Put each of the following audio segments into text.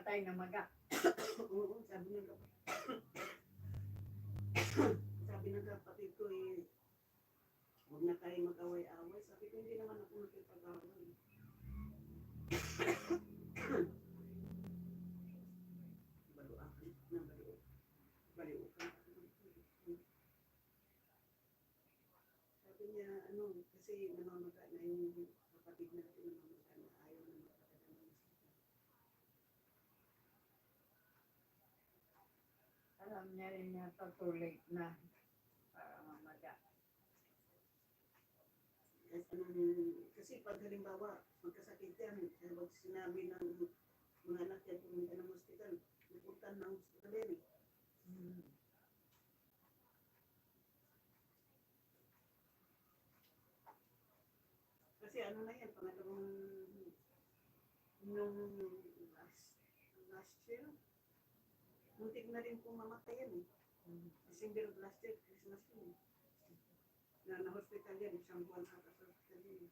mamatay na maga. Oo, sabi ng kapatid ko eh, huwag na tayo mag-away-away. Sabi ko, hindi naman ako nakipag-away. Baluakan na baliukan. Sabi niya, kasi namamaga na yung kapatid natin, namamaga na ayaw na magpadala ng hospital. Alam niya rin yata too late na para mamaga. Kasi pag halimbawa, magkasakit yan, pag sinabi ng mga anak yan, pumunta ng hospital, napuntan ng hospital yan eh. Kasi ano na yan, pangalawang nung last year, muntik na rin pong mamatay yan eh. December of last year, Christmas yun. Na hospital yan, isang buwan ata sa hospital yun.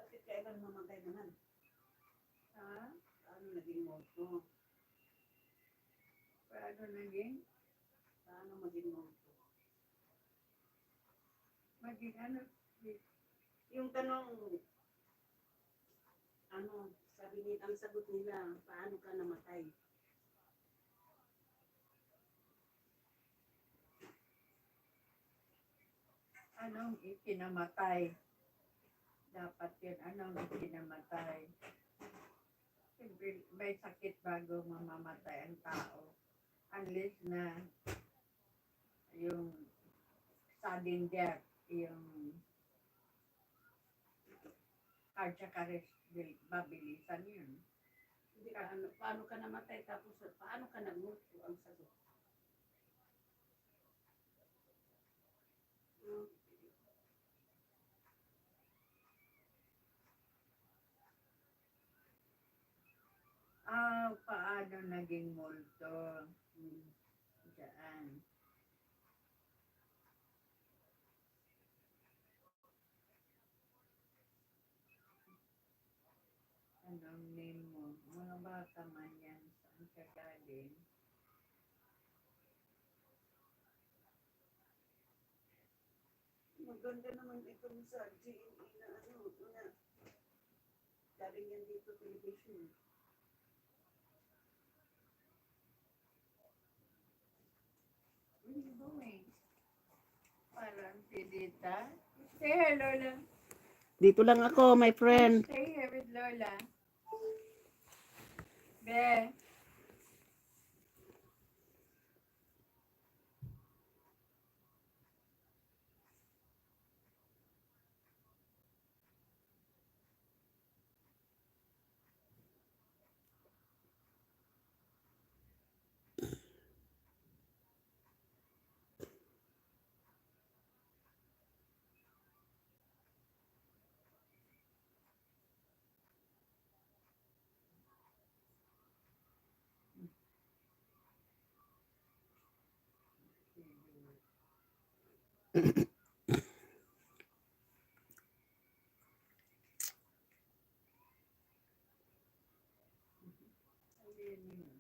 Bakit kailan mamatay naman? Ha? Paano naging morto? Paano naging? Paano maging morto? Maging ano? Yung tanong, sabi nila, ang sagot nila, paano ka namatay? Anong ikinamatay? Dapat yun, anong ikinamatay? Siyempre, may sakit bago mamamatay ang tao. Unless na yung sudden death, yung cardiac arrest, mabilisan yun. Hindi ka, paano ka namatay tapos paano ka nagmorto ang sagot? Paano naging multo? Diyan. Anong name mo? Mga bata man yan. Saan ka galing? Maganda naman itong sa GMA na galing yan dito television. What are you doing? Parang si Dita. Say here, Lola. Dito lang ako, my friend. Stay here with Lola. Be. Ayun yun.